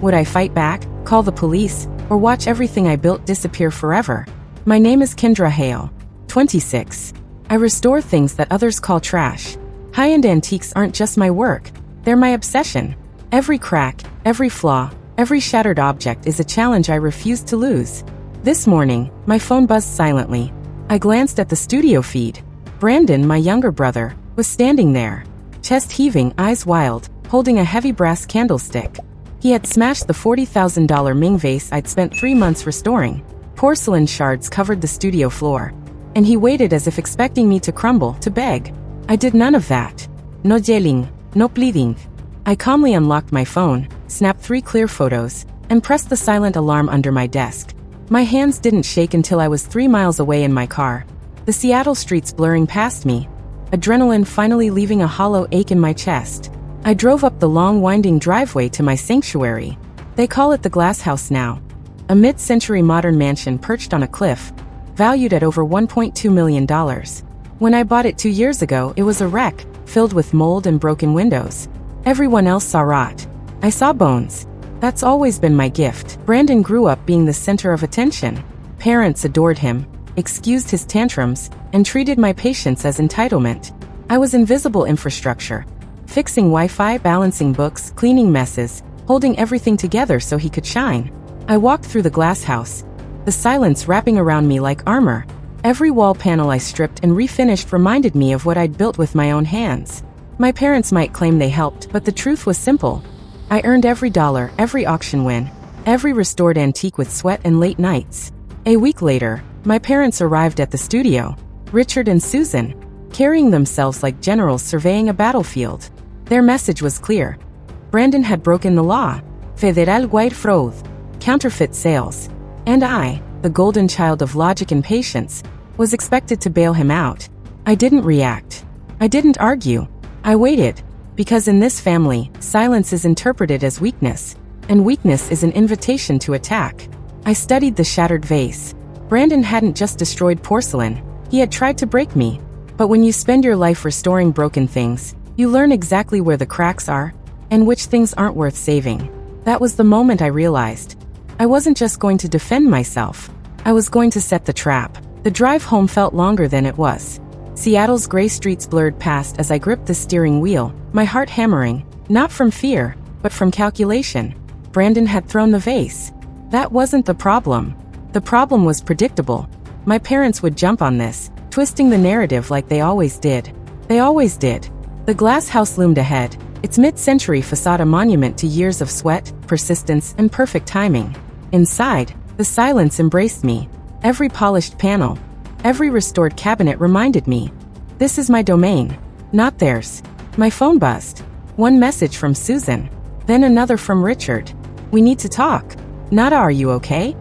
Would I fight back, call the police, or watch everything I built disappear forever? My name is Kendra Hale, 26. I restore things that others call trash. High-end antiques aren't just my work, they're my obsession. Every crack, every flaw, every shattered object is a challenge I refuse to lose. This morning, my phone buzzed silently. I glanced at the studio feed. Brandon, my younger brother, was standing there, chest heaving, eyes wild, holding a heavy brass candlestick. He had smashed the $40,000 Ming vase I'd spent 3 months restoring. Porcelain shards covered the studio floor, and he waited as if expecting me to crumble, to beg. I did none of that. No yelling, no pleading. I calmly unlocked my phone, snapped 3 clear photos, and pressed the silent alarm under my desk. My hands didn't shake until I was 3 miles away in my car, the Seattle streets blurring past me, adrenaline finally leaving a hollow ache in my chest. I drove up the long winding driveway to my sanctuary. They call it the Glass House now. A mid-century modern mansion perched on a cliff, valued at over $1.2 million. When I bought it 2 years ago, it was a wreck, filled with mold and broken windows. Everyone else saw rot. I saw bones. That's always been my gift. Brandon grew up being the center of attention. Parents adored him, excused his tantrums, and treated my patience as entitlement. I was invisible infrastructure, fixing Wi-Fi, balancing books, cleaning messes, holding everything together so he could shine. I walked through the glass house, the silence wrapping around me like armor. Every wall panel I stripped and refinished reminded me of what I'd built with my own hands. My parents might claim they helped, but the truth was simple. I earned every dollar, every auction win, every restored antique with sweat and late nights. A week later, my parents arrived at the studio, Richard and Susan, carrying themselves like generals surveying a battlefield. Their message was clear. Brandon had broken the law. Federal white fraud. Counterfeit sales. And I, the golden child of logic and patience, was expected to bail him out. I didn't react. I didn't argue. I waited. Because in this family, silence is interpreted as weakness, and weakness is an invitation to attack. I studied the shattered vase. Brandon hadn't just destroyed porcelain, he had tried to break me. But when you spend your life restoring broken things, you learn exactly where the cracks are, and which things aren't worth saving. That was the moment I realized. I wasn't just going to defend myself. I was going to set the trap. The drive home felt longer than it was. Seattle's gray streets blurred past as I gripped the steering wheel, my heart hammering, not from fear, but from calculation. Brandon had thrown the vase. That wasn't the problem. The problem was predictable. My parents would jump on this, twisting the narrative like they always did. They always did. The glass house loomed ahead, its mid-century facade a monument to years of sweat, persistence, and perfect timing. Inside, the silence embraced me. Every polished panel, every restored cabinet reminded me. This is my domain, not theirs. My phone buzzed. One message from Susan, then another from Richard. We need to talk. Not a "are you okay?"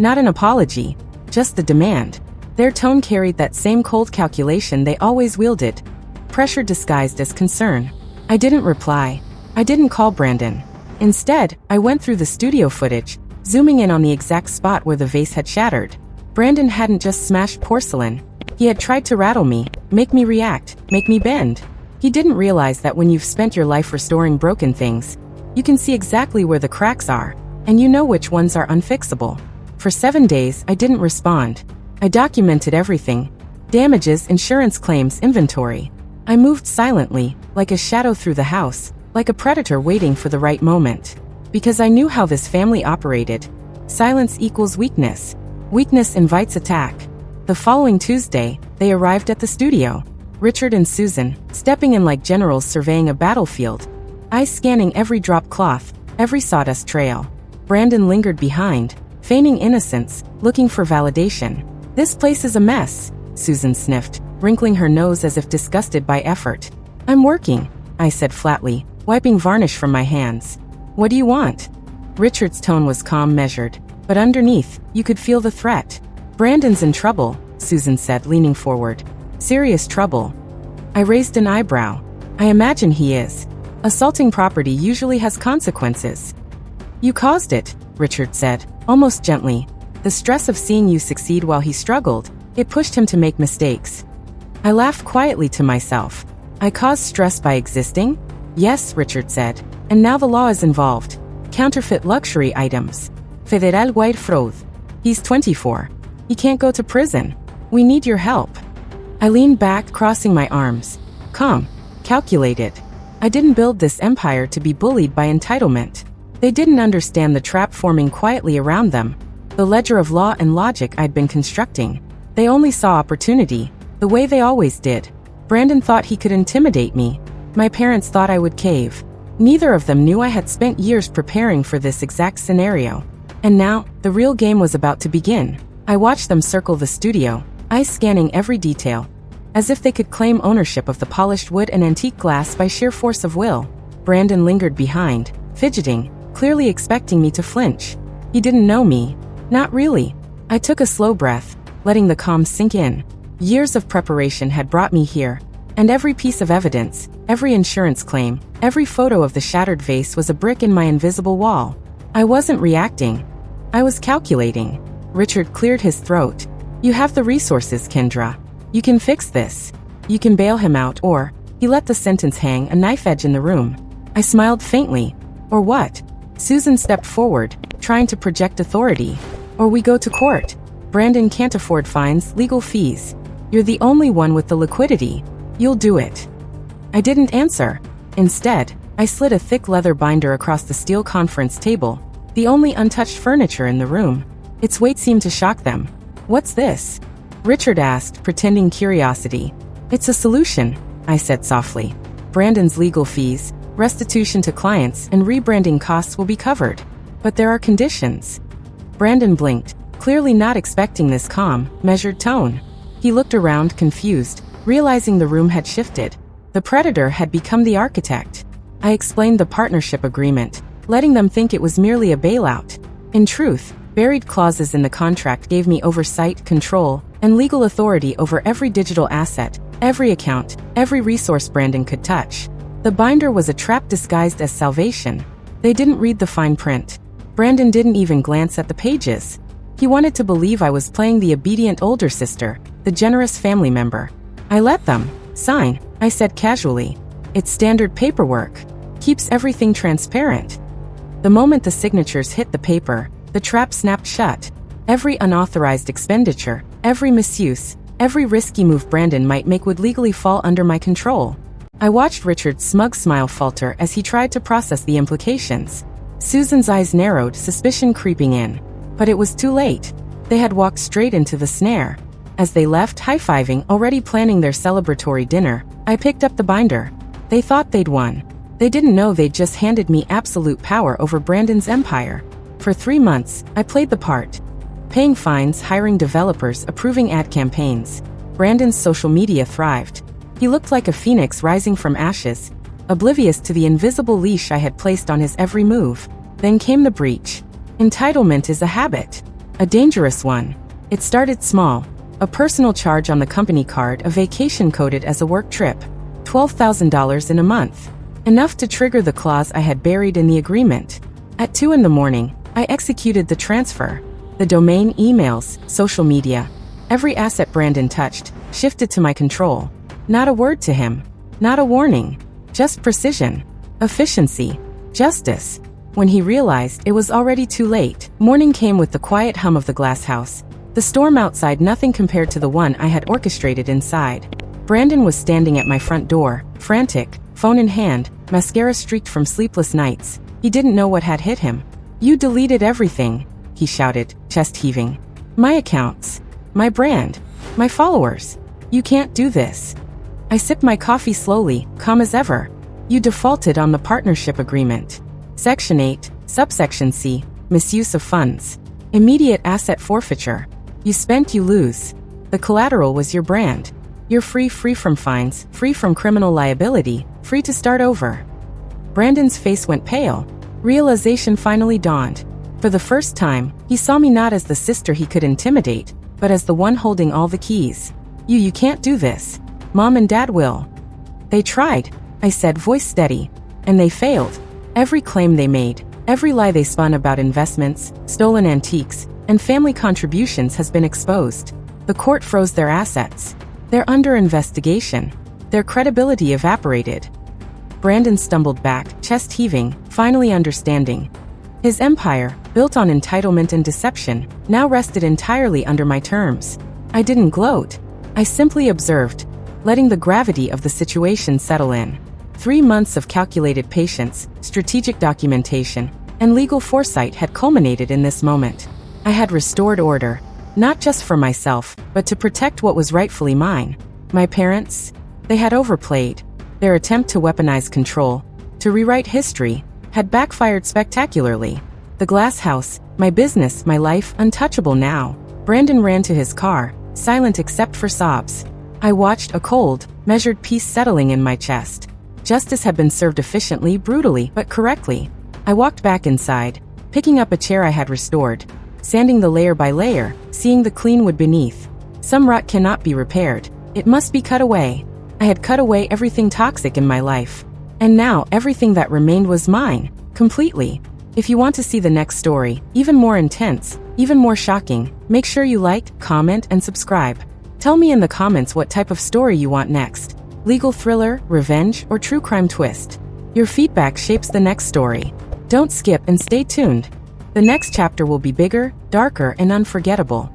Not an apology, just the demand. Their tone carried that same cold calculation they always wielded. Pressure disguised as concern. I didn't reply. I didn't call Brandon. Instead, I went through the studio footage, zooming in on the exact spot where the vase had shattered. Brandon hadn't just smashed porcelain. He had tried to rattle me, make me react, make me bend. He didn't realize that when you've spent your life restoring broken things, you can see exactly where the cracks are, and you know which ones are unfixable. For 7 days, I didn't respond. I documented everything. Damages, insurance claims, inventory. I moved silently, like a shadow through the house, like a predator waiting for the right moment. Because I knew how this family operated. Silence equals weakness. Weakness invites attack. The following Tuesday, they arrived at the studio. Richard and Susan, stepping in like generals surveying a battlefield. Eyes scanning every drop cloth, every sawdust trail. Brandon lingered behind, feigning innocence, looking for validation. This place is a mess, Susan sniffed, wrinkling her nose as if disgusted by effort. I'm working, I said flatly, wiping varnish from my hands. What do you want? Richard's tone was calm, measured, but underneath, you could feel the threat. Brandon's in trouble, Susan said, leaning forward. Serious trouble. I raised an eyebrow. I imagine he is. Assaulting property usually has consequences. You caused it, Richard said, almost gently. The stress of seeing you succeed while he struggled, it pushed him to make mistakes. I laughed quietly to myself. I caused stress by existing? Yes, Richard said. And now the law is involved. Counterfeit luxury items. Federal wide fraud. He's 24. He can't go to prison. We need your help. I leaned back, crossing my arms. Calm. Calculated. I didn't build this empire to be bullied by entitlement. They didn't understand the trap forming quietly around them, the ledger of law and logic I'd been constructing. They only saw opportunity, the way they always did. Brandon thought he could intimidate me. My parents thought I would cave. Neither of them knew I had spent years preparing for this exact scenario. And now, the real game was about to begin. I watched them circle the studio, eyes scanning every detail, as if they could claim ownership of the polished wood and antique glass by sheer force of will. Brandon lingered behind, fidgeting, clearly expecting me to flinch. He didn't know me. Not really. I took a slow breath, letting the calm sink in. Years of preparation had brought me here, and every piece of evidence, every insurance claim, every photo of the shattered vase was a brick in my invisible wall. I wasn't reacting. I was calculating. Richard cleared his throat. You have the resources, Kendra. You can fix this. You can bail him out, or... He let the sentence hang, a knife edge in the room. I smiled faintly. Or what? Susan stepped forward, trying to project authority. Or we go to court. Brandon can't afford fines, legal fees. You're the only one with the liquidity. You'll do it. I didn't answer. Instead, I slid a thick leather binder across the steel conference table, the only untouched furniture in the room. Its weight seemed to shock them. What's this? Richard asked, pretending curiosity. It's a solution, I said softly. Brandon's legal fees, restitution to clients, and rebranding costs will be covered. But there are conditions. Brandon blinked, clearly not expecting this calm, measured tone. He looked around, confused, realizing the room had shifted. The predator had become the architect. I explained the partnership agreement, letting them think it was merely a bailout. In truth, buried clauses in the contract gave me oversight, control, and legal authority over every digital asset, every account, every resource Brandon could touch. The binder was a trap disguised as salvation. They didn't read the fine print. Brandon didn't even glance at the pages. He wanted to believe I was playing the obedient older sister, the generous family member. I let them sign, I said casually. It's standard paperwork. Keeps everything transparent. The moment the signatures hit the paper, the trap snapped shut. Every unauthorized expenditure, every misuse, every risky move Brandon might make would legally fall under my control. I watched Richard's smug smile falter as he tried to process the implications. Susan's eyes narrowed, suspicion creeping in. But it was too late. They had walked straight into the snare. As they left, high-fiving, already planning their celebratory dinner, I picked up the binder. They thought they'd won. They didn't know they'd just handed me absolute power over Brandon's empire. For 3 months, I played the part. Paying fines, hiring developers, approving ad campaigns. Brandon's social media thrived. He looked like a phoenix rising from ashes, oblivious to the invisible leash I had placed on his every move. Then came the breach. Entitlement is a habit. A dangerous one. It started small. A personal charge on the company card, a vacation coded as a work trip. $12,000 in a month. Enough to trigger the clause I had buried in the agreement. At 2 a.m, I executed the transfer. The domain, emails, social media. Every asset Brandon touched, shifted to my control. Not a word to him. Not a warning. Just precision. Efficiency. Justice. When he realized it was already too late, morning came with the quiet hum of the glass house. The storm outside nothing compared to the one I had orchestrated inside. Brandon was standing at my front door, frantic, phone in hand, mascara streaked from sleepless nights. He didn't know what had hit him. You deleted everything, he shouted, chest heaving. My accounts. My brand. My followers. You can't do this. I sipped my coffee slowly, calm as ever. You defaulted on the partnership agreement. Section 8, subsection C, misuse of funds. Immediate asset forfeiture. You spent, you lose. The collateral was your brand. You're free from fines, free from criminal liability, free to start over. Brandon's face went pale. Realization finally dawned. For the first time, he saw me not as the sister he could intimidate, but as the one holding all the keys. You can't do this. Mom and Dad will. They tried, I said, voice steady. And they failed. Every claim they made, every lie they spun about investments, stolen antiques, and family contributions has been exposed. The court froze their assets. They're under investigation. Their credibility evaporated. Brandon stumbled back, chest heaving, finally understanding. His empire, built on entitlement and deception, now rested entirely under my terms. I didn't gloat. I simply observed, letting the gravity of the situation settle in. 3 months of calculated patience, strategic documentation, and legal foresight had culminated in this moment. I had restored order, not just for myself, but to protect what was rightfully mine. My parents? They had overplayed. Their attempt to weaponize control, to rewrite history, had backfired spectacularly. The glass house, my business, my life, untouchable now. Brandon ran to his car, silent except for sobs. I watched, a cold, measured peace settling in my chest. Justice had been served efficiently, brutally, but correctly. I walked back inside, picking up a chair I had restored, sanding the layer by layer, seeing the clean wood beneath. Some rot cannot be repaired. It must be cut away. I had cut away everything toxic in my life. And now everything that remained was mine, completely. If you want to see the next story, even more intense, even more shocking, make sure you like, comment, and subscribe. Tell me in the comments what type of story you want next. Legal thriller, revenge, or true crime twist. Your feedback shapes the next story. Don't skip and stay tuned. The next chapter will be bigger, darker, and unforgettable.